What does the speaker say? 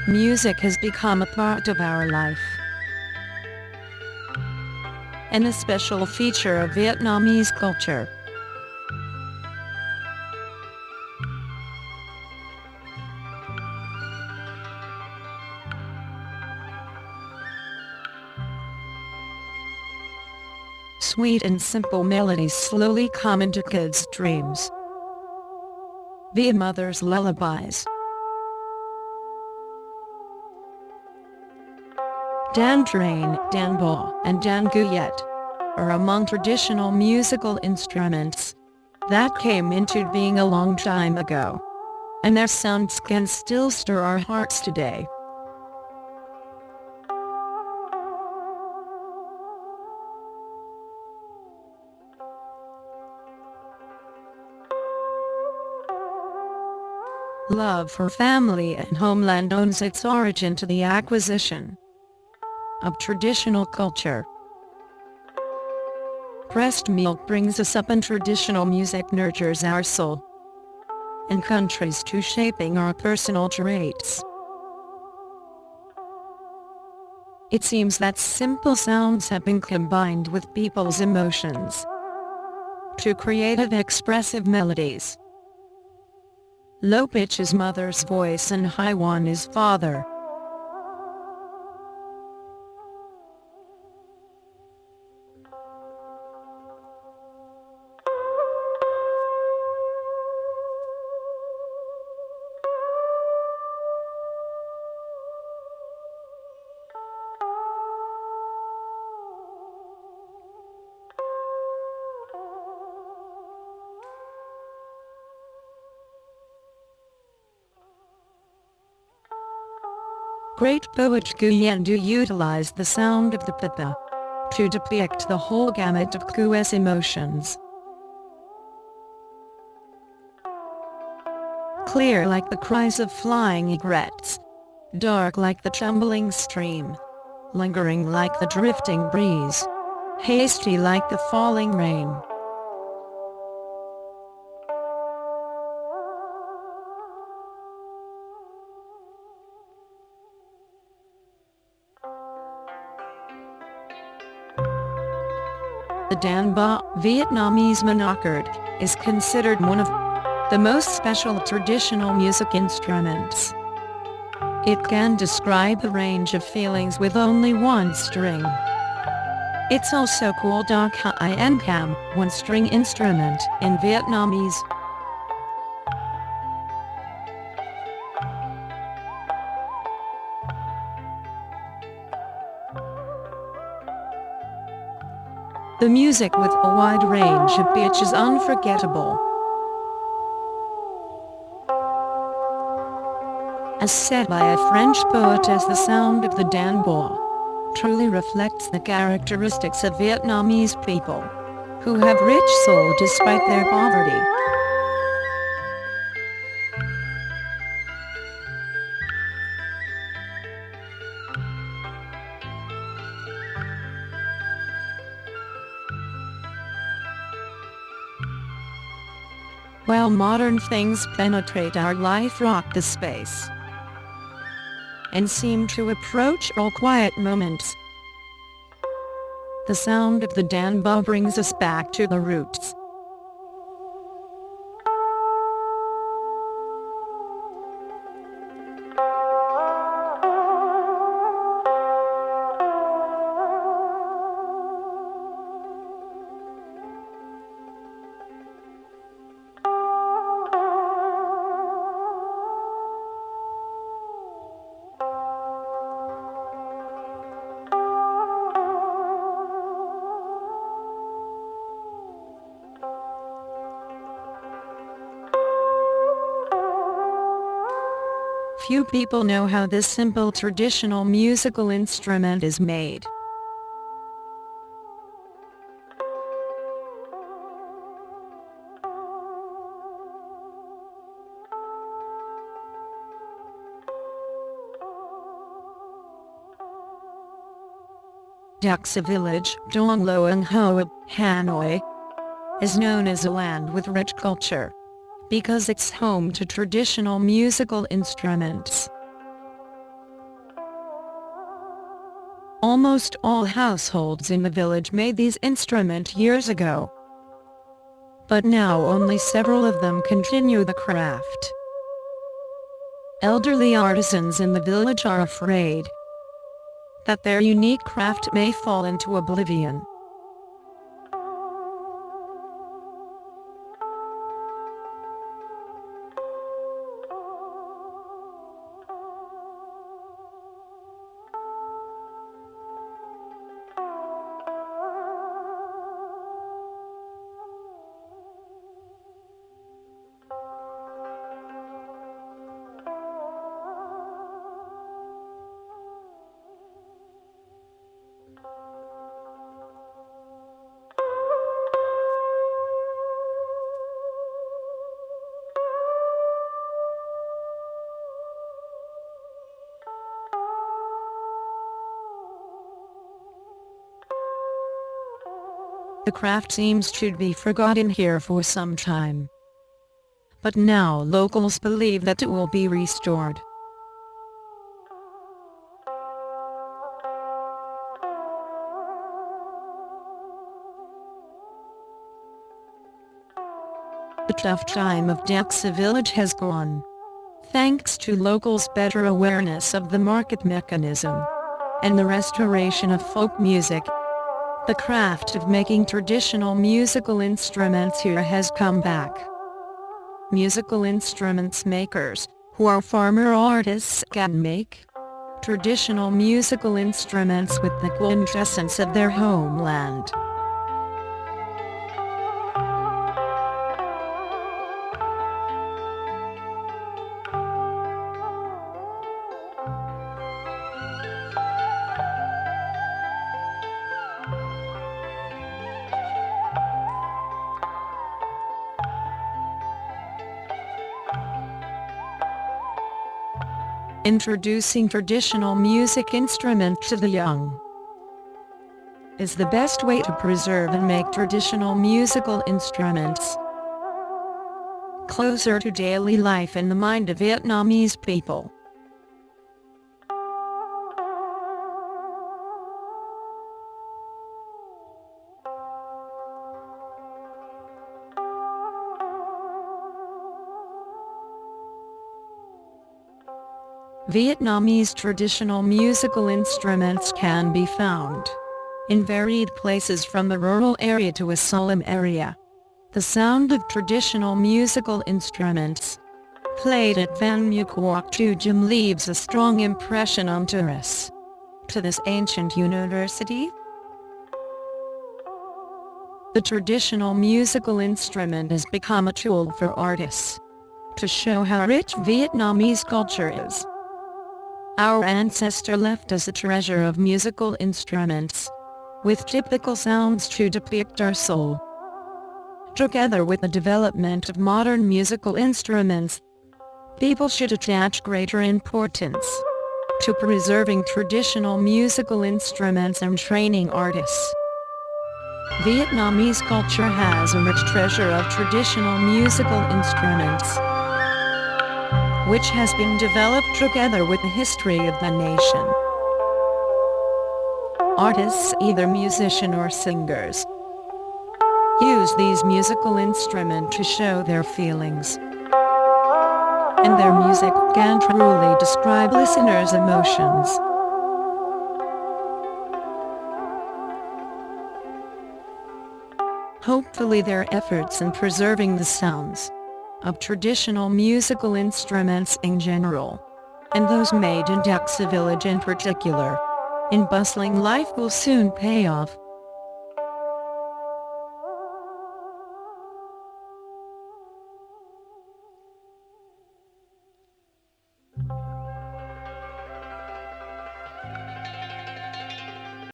Music has become a part of our life, and a special feature of Vietnamese culture. Sweet and simple melodies slowly come into kids' dreams via mothers' lullabies. Dan train, dan bo, and dan guyet are among traditional musical instruments that came into being a long time ago, and their sounds can still stir our hearts today. Love for family and homeland owes its origin to the acquisition of traditional culture. Breast milk brings us up, and traditional music nurtures our soul and countries to shaping our personal traits. It seems that simple sounds have been combined with people's emotions to creative expressive melodies. Low pitch is mother's voice and high one is father. Great poet Nguyen Du utilized the sound of the pipa to depict the whole gamut of Qu's emotions. Clear like the cries of flying egrets, dark like the tumbling stream, lingering like the drifting breeze, hasty like the falling rain. The Dan Ba, Vietnamese monochord, is considered one of the most special traditional music instruments. It can describe a range of feelings with only one string. It's also called a Hai Cam, one-string instrument, in Vietnamese. The music with a wide range of pitch is unforgettable. As said by a French poetess, the sound of the Dan Bo truly reflects the characteristics of Vietnamese people, who have rich soul despite their poverty. While modern things penetrate our life, rock the space, and seem to approach all quiet moments, the sound of the Dan Ba brings us back to the roots. Few people know how this simple traditional musical instrument is made. Dak Sa village, Dong Loang Hoa, Hanoi, is known as a land with rich culture, because it's home to traditional musical instruments. Almost all households in the village made these instruments years ago. But now only several of them continue the craft. Elderly artisans in the village are afraid that their unique craft may fall into oblivion. The craft seems to be forgotten here for some time. But now locals believe that it will be restored. The tough time of Daxa village has gone. Thanks to locals' better awareness of the market mechanism and the restoration of folk music, the craft of making traditional musical instruments here has come back. Musical instruments makers, who are farmer artists, can make traditional musical instruments with the quintessence of their homeland. Introducing traditional music instruments to the young is the best way to preserve and make traditional musical instruments closer to daily life in the mind of Vietnamese people. Vietnamese traditional musical instruments can be found in varied places from the rural area to a solemn area. The sound of traditional musical instruments played at Van Muc Walk to Jim leaves a strong impression on tourists to this ancient university. The traditional musical instrument has become a tool for artists to show how rich Vietnamese culture is. Our ancestor left us a treasure of musical instruments, with typical sounds to depict our soul. Together with the development of modern musical instruments, people should attach greater importance to preserving traditional musical instruments and training artists. Vietnamese culture has a rich treasure of traditional musical instruments, which has been developed together with the history of the nation. Artists, either musicians or singers, use these musical instruments to show their feelings, and their music can truly describe listeners' emotions. Hopefully their efforts in preserving the sounds of traditional musical instruments in general, and those made in Daxa village in particular, in bustling life will soon pay off.